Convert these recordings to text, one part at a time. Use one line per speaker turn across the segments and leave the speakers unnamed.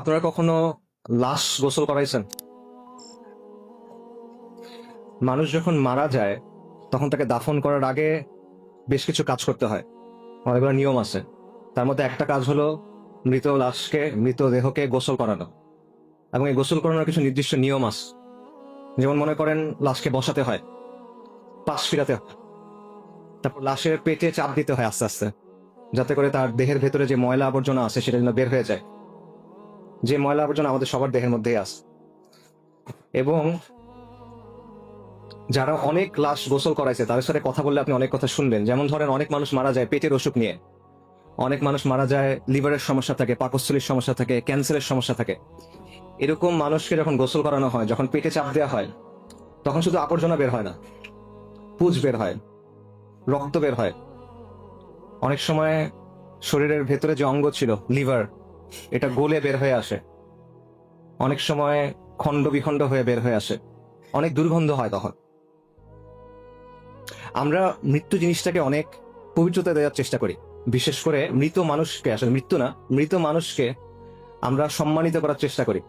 আপনারা কখনো লাশ গোসল করাইছেন? মানুষ যখন মারা যায় তখন তাকে দাফন করার আগে বেশ কিছু কাজ করতে হয়, অনেকগুলো নিয়ম আছে। তার মধ্যে একটা কাজ হলো মৃতদেহকে গোসল করানো। এবং এই গোসল করানোর কিছু নির্দিষ্ট নিয়ম আছে। যেমন মনে করেন লাশকে বসাতে হয়, পাশ ফিরাতে হয়, তারপর লাশের পেটে চাপ দিতে হয় আস্তে আস্তে, যাতে করে তার দেহের ভেতরে যে ময়লা আবর্জনা আছে সেটা যেন বের হয়ে যায়। যে ময়লা আবর্জনা আমাদের সবার দেহের মধ্যেই আছে। এবং যারা অনেক লাশ গোসল করাইছে তাদের সাথে কথা বললে আপনি অনেক কথা শুনবেন। যেমন ধরেন, অনেক মানুষ মারা যায় পেটের অসুখ নিয়ে, অনেক মানুষ মারা যায় লিভারের সমস্যা থাকে, পাকস্থলীর সমস্যা থাকে, ক্যান্সারের সমস্যা থাকে। এরকম মানুষকে যখন গোসল করানো হয়, যখন পেটে চাপ দেওয়া হয়, তখন শুধু আবর্জনা বের হয় না, পুজ বের হয়, রক্ত বের হয়। অনেক সময় শরীরের ভেতরে যে অঙ্গ ছিল লিভার, এটা গলে বের হয়ে আসে। অনেক সময় খণ্ড বিখণ্ড হয়ে বের হয়ে আসে, অনেক দুর্গন্ধ হয়। তখন আমরা মৃত্যু জিনিসটাকে অনেক পবিত্রতা দেওয়ার চেষ্টা করি। বিশেষ করে মৃত মানুষকে, আসলে মৃত্যু না, মৃত মানুষকে আমরা সম্মানিত করার চেষ্টা করি,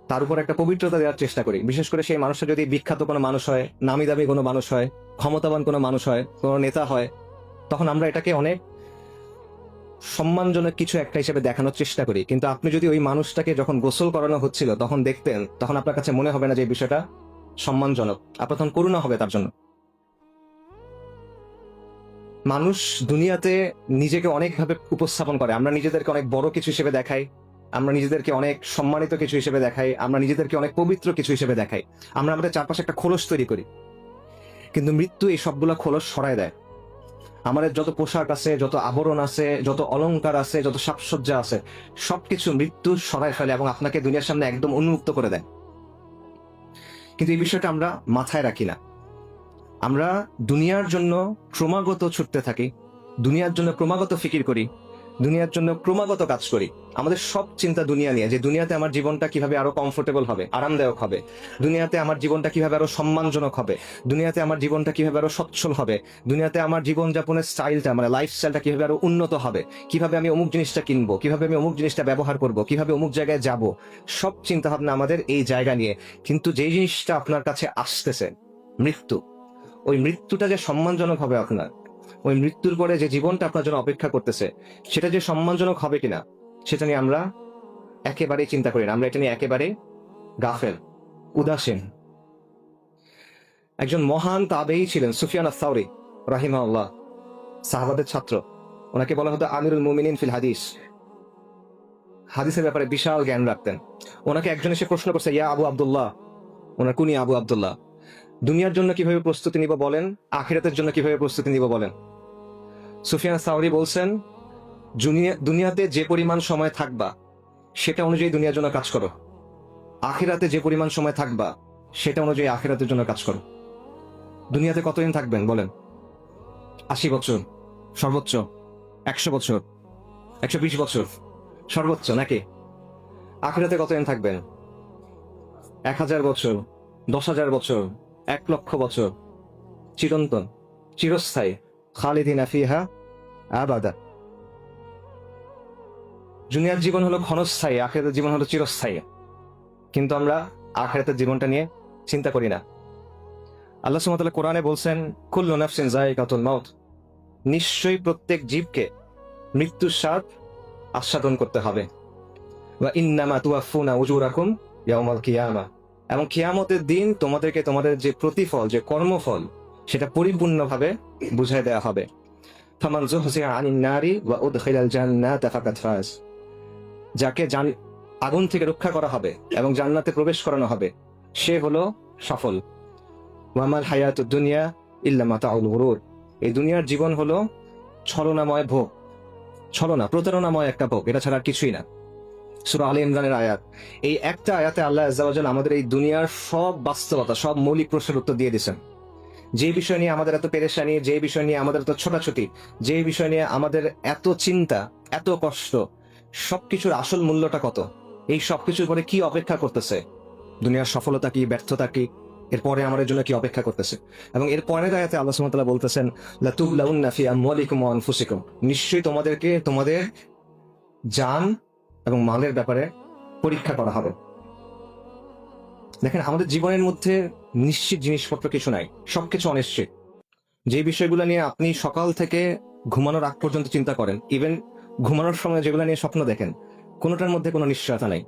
তার উপর একটা পবিত্রতা দেওয়ার চেষ্টা করি। বিশেষ করে সেই মানুষটা যদি বিখ্যাত কোনো মানুষ হয়, নামি দামি কোনো মানুষ হয়, ক্ষমতাবান কোনো মানুষ হয়, কোনো নেতা হয়, তখন আমরা এটাকে অনেক সম্মানজনক কিছু একটা হিসেবে দেখানোর চেষ্টা করি। কিন্তু আপনি যদি ওই মানুষটাকে যখন গোসল করানো হচ্ছিল তখন দেখতেন, তখন আপনার কাছে মনে হবে না যে এই বিষয়টা সম্মানজনক, আপনার তখন করুণা হবে তার জন্য। মানুষ দুনিয়াতে নিজেকে অনেকভাবে উপস্থাপন করে। আমরা নিজেদেরকে অনেক বড় কিছু হিসেবে দেখাই, আমরা নিজেদেরকে অনেক সম্মানিত কিছু হিসেবে দেখাই, আমরা নিজেদেরকে অনেক পবিত্র কিছু হিসেবে দেখাই। আমরা আমাদের চারপাশে একটা খোলস তৈরি করি, কিন্তু মৃত্যু এই সবগুলা খোলস সরায় দেয়। আমাদের যত পোশাক আছে, যত আবরণ আছে, যত অলংকার আছে, যত সাজসজ্জা আছে, সবকিছু মৃত্যু সরায় ফেলে এবং আপনাকে দুনিয়ার সামনে একদম উন্মুক্ত করে দেয়। কিন্তু এই বিষয়টা আমরা মাথায় রাখি না। আমরা দুনিয়ার জন্য ক্রমাগত ছুটতে থাকি, দুনিয়ার জন্য ক্রমাগত ফিকির করি, দুনিয়ার জন্য ক্রমাগত কাজ করি। আমাদের সব চিন্তা দুনিয়া নিয়ে, যে দুনিয়াতে আমার জীবনটা কিভাবে আরো কমফোর্টেবল হবে, আরামদায়ক হবে, দুনিয়াতে আমার জীবনটা কিভাবে আরো সম্মানজনক হবে, দুনিয়াতে আমার জীবনটা কিভাবে আরো সচ্ছল হবে, দুনিয়াতে আমার জীবনযাপনের স্টাইলটা, মানে লাইফস্টাইলটা কিভাবে আরো উন্নত হবে, কিভাবে আমি অমুক জিনিসটা কিনবো, কিভাবে আমি অমুক জিনিসটা ব্যবহার করব, কিভাবে অমুক জায়গায় যাব। সব চিন্তা ভাবনা আমাদের এই জায়গা নিয়ে। কিন্তু যেই জিনিসটা আপনার কাছে আসতেছে, মৃত্যু, ওই মৃত্যুটা যে সম্মানজনক হবে আপনার, ওই মৃত্যুর পরে যে জীবনটা আপনার জন্য অপেক্ষা করতেছে, সেটা যে সম্মানজনক হবে কিনা, সেটা নিয়ে আমরা একেবারেই চিন্তা করি না। আমরা এটা নিয়ে একেবারে গাফেল, উদাসীন। একজন মহান তাবেঈ ছিলেন সুফিয়ান আস-সাওরী রাহিমাহুল্লাহ, সাহাবাদের ছাত্র। ওনাকে বলা হতো আমিরুল মুমিনিন ফিল হাদিস। হাদিসের ব্যাপারে বিশাল জ্ঞান রাখতেন। ওনাকে একজন এসে প্রশ্ন করছে, ইয়া আবু আব্দুল্লাহ, ওনার কুনি আবু আব্দুল্লাহ, দুনিয়ার জন্য কিভাবে প্রস্তুতি নিব বলেন, আখিরাতের জন্য কিভাবে প্রস্তুতি নিব বলেন। সুফিয়ান সাওরী বলছেন, দুনিয়াতে যে পরিমাণ সময় থাকবা সেটা অনুযায়ী দুনিয়ার জন্য কাজ করো, আখিরাতে যে পরিমাণ সময় থাকবা সেটা অনুযায়ী আখিরাতের জন্য কাজ করো। দুনিয়াতে কতদিন থাকবেন বলেন? 80 বছর সর্বোচ্চ, 100 বছর, 120 বছর সর্বোচ্চ, নাকি? আখিরাতে কতদিন থাকবেন? 1000 বছর, 10,000 বছর, 1,00,000 বছর, চিরন্তন, চিরস্থায়ী, খালিদিনা ফিহা আবাদা। দুনিয়ার জীবন হলো ক্ষণস্থায়ী, আখিরাতের জীবন হলো চিরস্থায়ী। কিন্তু আমরা আখিরাতের জীবনটা নিয়ে চিন্তা করি না। আল্লাহ সুবহানাহু ওয়া তাআলা কোরআনে বলছেন, কুল্লু নাফসিন যায়িকাতুল মাউত, নিশ্চয়ই প্রত্যেক জীবকে মৃত্যুর স্বাদ আস্বাদন করতে হবে। ওয়া ইন্নামা তুওয়াফফুনা উজুরাকুম ইয়াউমাল কিয়ামা, এবং কিয়ামতের দিন তোমাদেরকে তোমাদের যে প্রতিফল, যে কর্মফল, সেটা পরিপূর্ণভাবে বুঝাই দেওয়া হবে। ফামান যুহজিয়া আনিন নারি ওয়া উদখিলাল জান্নাতা ফাকাদ ফাজ, যাকে আগুন থেকে রক্ষা করা হবে এবং জান্নাতে প্রবেশ করানো হবে, সে হলো সফল। ওয়ামাল হায়াতুদ দুনিয়া ইল্লা মাতাউল গুরুর, এই দুনিয়ার জীবন হলো ছলনাময় ভোগ, ছলনা, প্রতারণাময় একটা ভোগ, এটা ছাড়া কিছুই না। সূরা আলে ইমরানের আয়াত। এই একটা আয়াতে আল্লাহ আযজা ওয়া জাল্লা আমাদের এই দুনিয়ার সব বাস্তবতা, সব মৌলিক প্রশ্নের উত্তর দিয়ে দিয়েছেন। যে বিষয় নিয়ে আমাদের এত পেরেশানি, যে বিষয় নিয়ে আমাদের এত ছোটাছুটি, যে বিষয় নিয়ে আমাদের এত চিন্তা, এত কষ্ট, সবকিছুর আসল মূল্যটা কত, এই সবকিছুর পরে কি অপেক্ষা করতেছে, দুনিয়ার সফলতা কি, ব্যর্থতা কি, এরপরে আমাদের জন্য কি অপেক্ষা করতেছে। এবং এর পরের আয়াতে আল্লাহ সুবহানাহু ওয়া তাআলা বলতেছেন, লাতুবলাউন্না ফি আমওয়ালিকুম ওয়া আনফুসিকুম, নিশ্চয়ই তোমাদেরকে তোমাদের জান এবং মালের ব্যাপারে পরীক্ষা করা হবে। দেখেন, আমাদের জীবনের মধ্যে নিশ্চিত জিনিসপত্র কিছু নাই, সবকিছু অনিশ্চিত। যে বিষয়গুলো নিয়ে আপনি সকাল থেকে ঘুমানোর আগ পর্যন্ত চিন্তা করেন, ইভেন ঘুমানোর সময় যেগুলো নিয়ে স্বপ্ন দেখেন, কোনোটার মধ্যে কোনো নিশ্চয়তা নাই।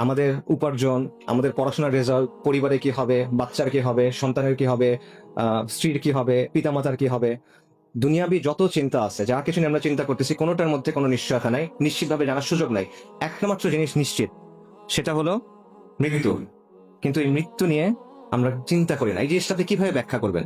আমাদের উপার্জন, আমাদের পড়াশোনার রেজাল্ট, পরিবারে কি হবে, বাচ্চার কি হবে, সন্তানের কি হবে, স্ত্রীর কি হবে, পিতামাতার কি হবে, দুনিয়াবি যত চিন্তা আছে, যা কিছু নিয়ে আমরা চিন্তা করতেছি, কোনোটার মধ্যে কোনো নিশ্চয়তা নাই, নিশ্চিতভাবে জানার সুযোগ নাই। একটা মাত্র জিনিস নিশ্চিত, সেটা হলো মৃত্যু। কিন্তু এই মৃত্যু নিয়ে আমরা চিন্তা করি না। এই জিনিসটা আপনি কিভাবে ব্যাখ্যা করবেন?